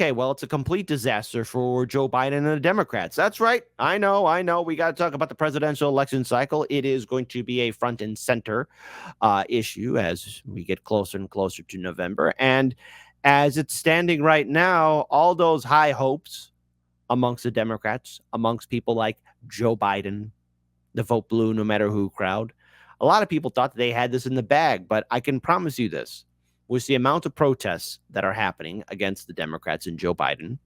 okay, well, it's a complete disaster for Joe Biden and the Democrats. That's right. I know. We got to talk about the presidential election cycle. It is going to be a front and center issue as we get closer and closer to November. And as it's standing right now, all those high hopes amongst the Democrats, amongst people like Joe Biden, the vote blue no matter who crowd, a lot of people thought that they had this in the bag. But I can promise you this. With the amount of protests that are happening against the Democrats and Joe Biden,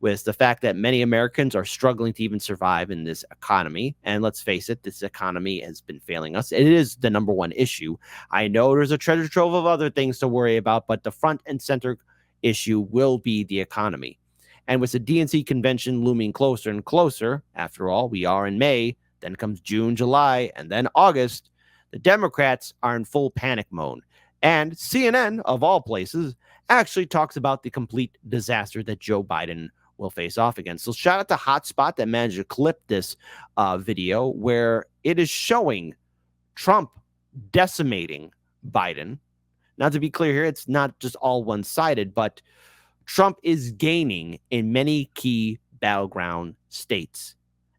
with the fact that many Americans are struggling to even survive in this economy. And let's face it, this economy has been failing us. It is the number one issue. I know there's a treasure trove of other things to worry about, but the front and center issue will be the economy. And with the DNC convention looming closer and closer, after all, we are in May, then comes June, July, and then August, the Democrats are in full panic mode. And CNN, of all places, actually talks about the complete disaster that Joe Biden will face off against. So shout out to Hotspot that managed to clip this video where it is showing Trump decimating Biden. Now, to be clear here, it's not just all one-sided, but Trump is gaining in many key battleground states.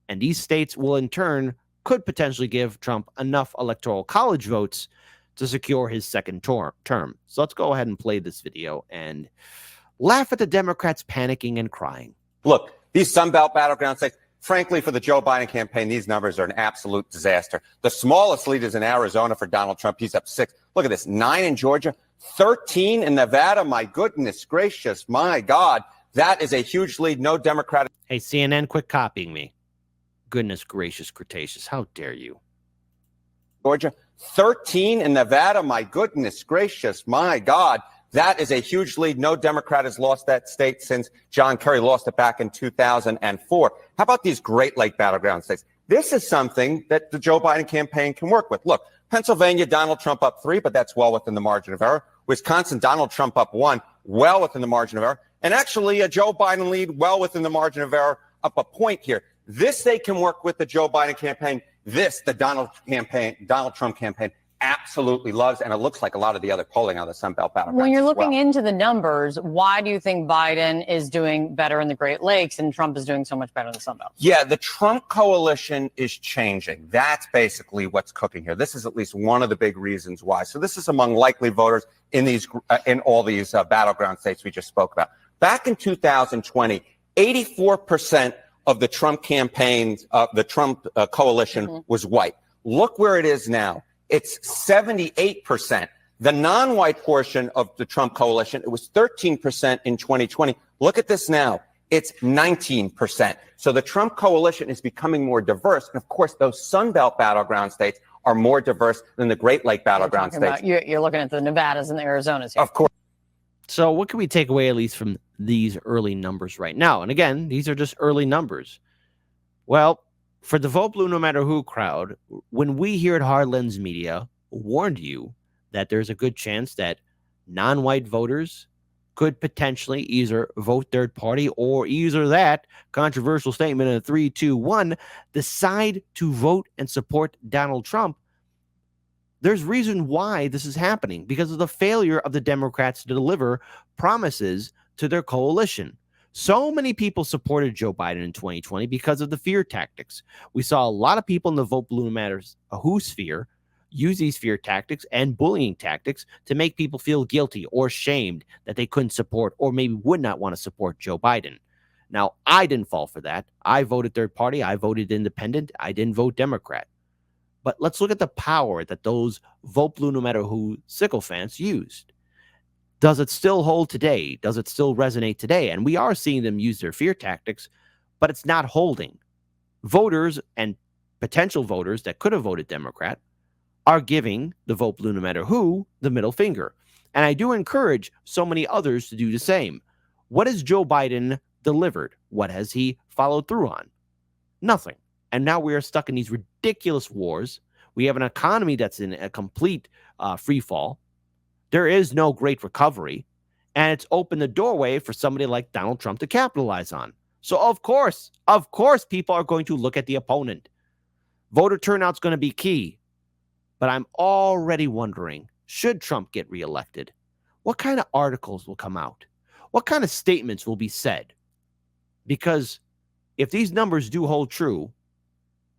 And these states will, in turn, could potentially give Trump enough electoral college votes to secure his second term. So let's go ahead and play this video and laugh at the Democrats panicking and crying. Look, these Sunbelt battleground states, frankly, for the Joe Biden campaign, these numbers are an absolute disaster. The smallest lead is in Arizona for Donald Trump. He's up 6. Look at this, 9 in Georgia, 13 in Nevada. My goodness gracious, my God. That is a huge lead. No Democratic. Hey, CNN, quit copying me. Goodness gracious, Cretaceous. How dare you? Georgia, 13 in Nevada. My goodness gracious. My God. That is a huge lead. No Democrat has lost that state since John Kerry lost it back in 2004. How about these Great Lake battleground states? This is something that the Joe Biden campaign can work with. Look, Pennsylvania, Donald Trump up 3, but that's well within the margin of error. Wisconsin, Donald Trump up 1, well within the margin of error. And actually a Joe Biden lead well within the margin of error, up a point here. This they can work with the Joe Biden campaign. This, the Donald Trump campaign, absolutely loves, and it looks like a lot of the other polling on the Sunbelt battlegrounds. When you're looking into the numbers, why do you think Biden is doing better in the Great Lakes and Trump is doing so much better in the Sunbelt? Yeah, the Trump coalition is changing. That's basically what's cooking here. This is at least one of the big reasons why. So this is among likely voters in these in all these battleground states we just spoke about. Back in 2020, 84% of the Trump campaigns, the Trump coalition was white. Look where it is now. It's 78%. The non-white portion of the Trump coalition, it was 13% in 2020. Look at this now. It's 19%. So the Trump coalition is becoming more diverse. And of course, those Sunbelt battleground states are more diverse than the Great Lake battleground states. You're looking at the Nevadas and the Arizonas here. Of course. So what can we take away at least from these early numbers right now? And again, these are just early numbers. Well, for the vote blue no matter who crowd, when we here at Hardlands Media warned you that there's a good chance that non-white voters could potentially either vote third party or either that controversial statement in a 3, 2, 1 decide to vote and support Donald Trump. There's reason why this is happening because of the failure of the Democrats to deliver promises to their coalition. So many people supported Joe Biden in 2020 because of the fear tactics. We saw a lot of people in the vote blue no matter who sphere use these fear tactics and bullying tactics to make people feel guilty or shamed that they couldn't support or maybe would not want to support Joe Biden. Now, I didn't fall for that. I voted third party. I voted independent. I didn't vote Democrat. But let's look at the power that those vote blue no matter who sycophants used. Does it still hold today? Does it still resonate today? And we are seeing them use their fear tactics, but it's not holding. Voters and potential voters that could have voted Democrat are giving the vote blue no matter who the middle finger. And I do encourage so many others to do the same. What has Joe Biden delivered? What has he followed through on? Nothing. And now we are stuck in these ridiculous wars. We have an economy that's in a complete free fall. There is no great recovery. And it's opened the doorway for somebody like Donald Trump to capitalize on. So of course, people are going to look at the opponent. Voter turnout's going to be key. But I'm already wondering, should Trump get reelected, what kind of articles will come out? What kind of statements will be said? Because if these numbers do hold true,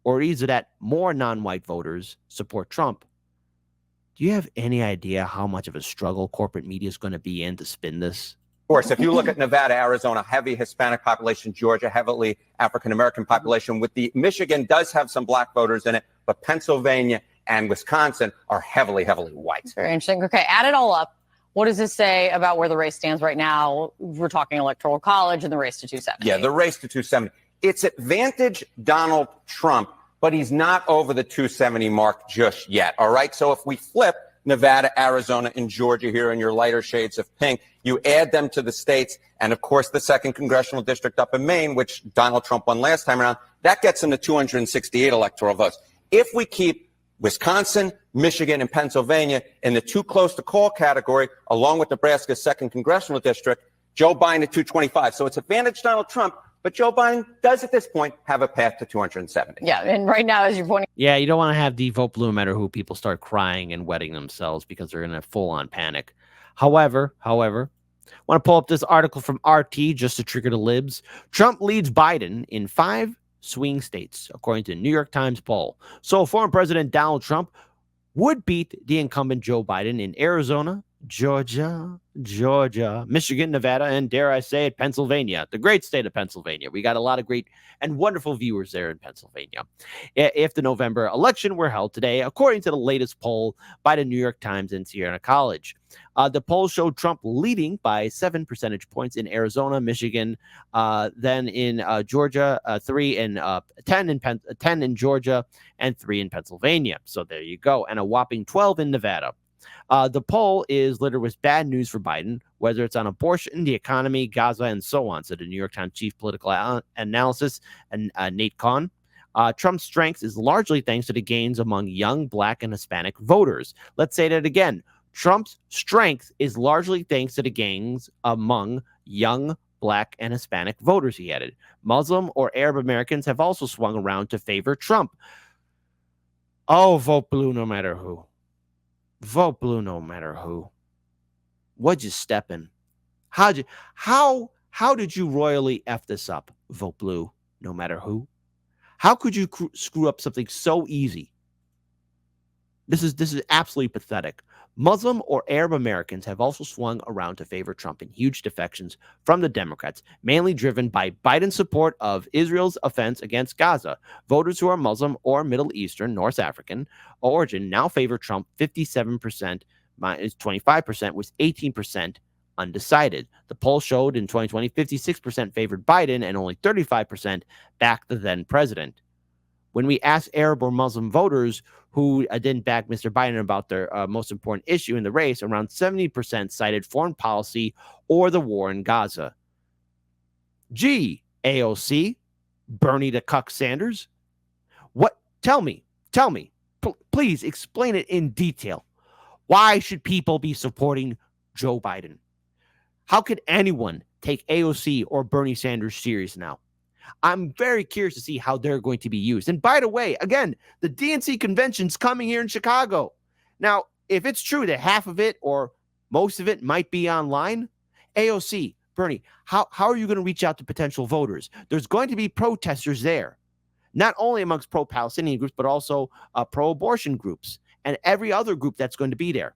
or either that more non-white voters support Trump, do you have any idea how much of a struggle corporate media is going to be in to spin this? Of course, if you look at Nevada, Arizona, heavy Hispanic population, Georgia, heavily African-American population, with the Michigan does have some black voters in it, but Pennsylvania and Wisconsin are heavily, heavily white. Very interesting. Okay, add it all up. What does this say about where the race stands right now? We're talking Electoral College and the race to 270. Yeah, the race to 270. It's advantage Donald Trump, but he's not over the 270 mark just yet. All right. So if we flip Nevada, Arizona, and Georgia here in your lighter shades of pink, you add them to the states, and of course the 2nd congressional district up in Maine, which Donald Trump won last time around, that gets him to 268 electoral votes. If we keep Wisconsin, Michigan, and Pennsylvania in the too close to call category, along with Nebraska's 2nd congressional district, Joe Biden at 225. So it's advantage Donald Trump, but Joe Biden does at this point have a path to 270. Yeah, and right now, as you're pointing. Yeah, you don't want to have the vote blue no matter who people start crying and wetting themselves because they're in a full-on panic. However, I want to pull up this article from RT just to trigger the libs. Trump leads Biden in 5 swing states, according to the New York Times poll. So former President Donald Trump would beat the incumbent Joe Biden in Arizona, Georgia, Michigan, Nevada, and dare I say it, Pennsylvania, the great state of Pennsylvania. We got a lot of great and wonderful viewers there in Pennsylvania. If the November election were held today, according to the latest poll by the New York Times and Sierra College. The poll showed Trump leading by 7 percentage points in Arizona, Michigan, then in Georgia, 3 and 10 in Georgia, and 3 in Pennsylvania. So there you go, and a whopping 12 in Nevada. The poll is littered with bad news for Biden, whether it's on abortion, the economy, Gaza, and so on, said the New York Times chief political analyst and Nate Cohn. Trump's strength is largely thanks to the gains among young Black and Hispanic voters. Let's say that again. Trump's strength is largely thanks to the gains among young Black and Hispanic voters, he added. Muslim or Arab Americans have also swung around to favor Trump. Oh, vote blue no matter who. Vote blue no matter who. What'd you step in? How did you royally F this up? Vote blue no matter who. How could you screw up something so easy? This is absolutely pathetic. Muslim or Arab Americans have also swung around to favor Trump in huge defections from the Democrats, mainly driven by Biden's support of Israel's offense against Gaza. Voters who are Muslim or Middle Eastern, North African origin now favor Trump 57% minus 25%, with 18% undecided. The poll showed in 2020 56% favored Biden and only 35% backed the then president. When we asked Arab or Muslim voters who didn't back Mr. Biden about their most important issue in the race, around 70% cited foreign policy or the war in Gaza. Gee, AOC, Bernie the Cuck Sanders, what? Tell me, please explain it in detail. Why should people be supporting Joe Biden? How could anyone take AOC or Bernie Sanders serious now? I'm very curious to see how they're going to be used. And by the way, again, the DNC convention's coming here in Chicago. Now, if it's true that half of it or most of it might be online, AOC, Bernie, how are you going to reach out to potential voters? There's going to be protesters there, not only amongst pro-Palestinian groups, but also pro-abortion groups and every other group that's going to be there.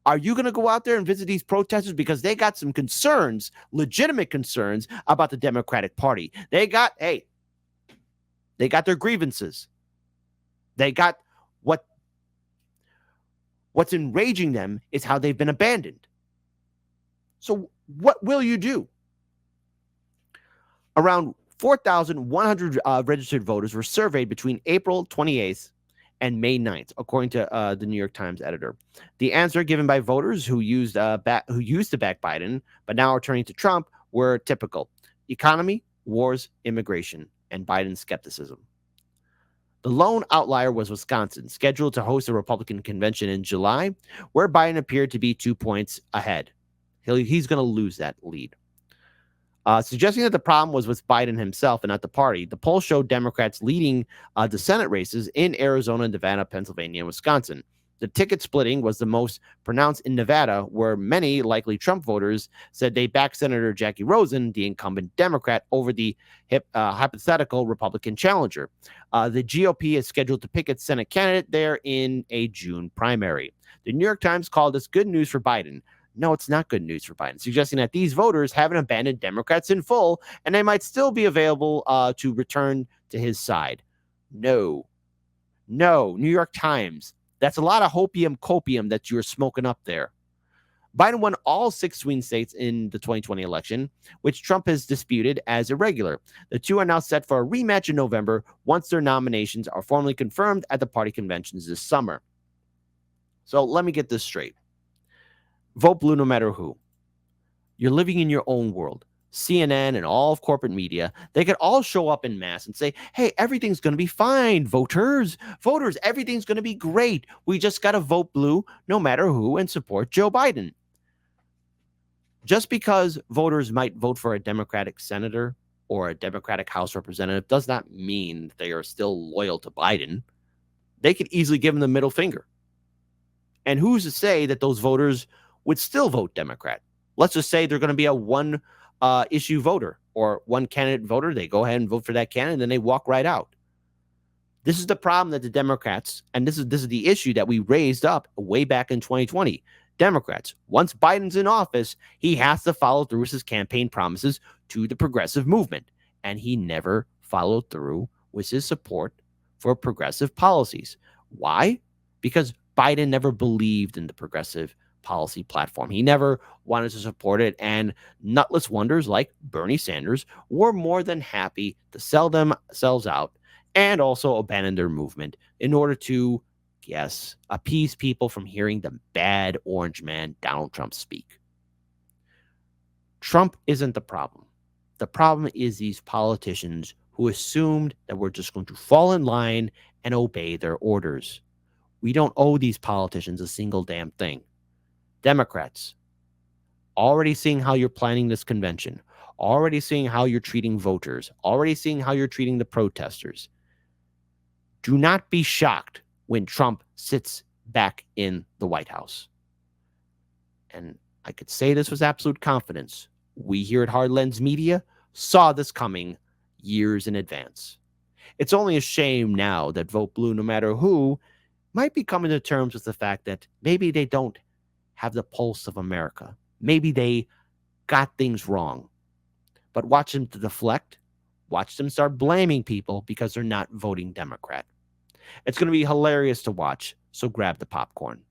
Are you going to go out there and visit these protesters? Because they got some concerns, legitimate concerns about the Democratic Party. They got their grievances. They got what's enraging them is how they've been abandoned. So what will you do? Around 4,100 registered voters were surveyed between April 28th and May 9th, according to the New York Times editor. The answer given by voters who used to back Biden, but now are turning to Trump, were typical: economy, wars, immigration, and Biden's skepticism. The lone outlier was Wisconsin, scheduled to host a Republican convention in July, where Biden appeared to be 2 points ahead. He's going to lose that lead. Suggesting that the problem was with Biden himself and not the party, the poll showed Democrats leading the Senate races in Arizona, Nevada, Pennsylvania, and Wisconsin. The ticket splitting was the most pronounced in Nevada, where many, likely Trump voters, said they backed Senator Jackie Rosen, the incumbent Democrat, over the hypothetical Republican challenger. The GOP is scheduled to pick its Senate candidate there in a June primary. The New York Times called this good news for Biden. No, it's not good news for Biden, suggesting that these voters haven't abandoned Democrats in full and they might still be available to return to his side. No, New York Times. That's a lot of hopium copium that you're smoking up there. Biden won all 6 swing states in the 2020 election, which Trump has disputed as irregular. The two are now set for a rematch in November once their nominations are formally confirmed at the party conventions this summer. So let me get this straight. Vote blue no matter who. You're living in your own world. CNN and all of corporate media, they could all show up in mass and say, hey, everything's going to be fine, voters, everything's going to be great. We just got to vote blue no matter who and support Joe Biden. Just because voters might vote for a Democratic senator or a Democratic House representative does not mean they are still loyal to Biden. They could easily give him the middle finger. And who's to say that those voters would still vote Democrat? Let's just say they're going to be a one issue voter or one candidate voter. They go ahead and vote for that candidate and then they walk right out. This is the problem that the Democrats, and this is the issue that we raised up way back in 2020. Democrats, once Biden's in office, he has to follow through with his campaign promises to the progressive movement. And he never followed through with his support for progressive policies. Why? Because Biden never believed in the progressive policy platform. He never wanted to support it, and nutless wonders like Bernie Sanders were more than happy to sell themselves out and also abandon their movement in order to, yes, appease people from hearing the bad orange man Donald Trump speak. Trump isn't the problem. The problem is these politicians who assumed that we're just going to fall in line and obey their orders. We don't owe these politicians a single damn thing. Democrats, already seeing how you're planning this convention, already seeing how you're treating voters, already seeing how you're treating the protesters. Do not be shocked when Trump sits back in the White House. And I could say this with absolute confidence. We here at Hard Lens Media saw this coming years in advance. It's only a shame now that Vote Blue no matter who might be coming to terms with the fact that maybe they don't have the pulse of America. Maybe they got things wrong. But watch them to deflect. Watch them start blaming people because they're not voting Democrat. It's going to be hilarious to watch, so grab the popcorn.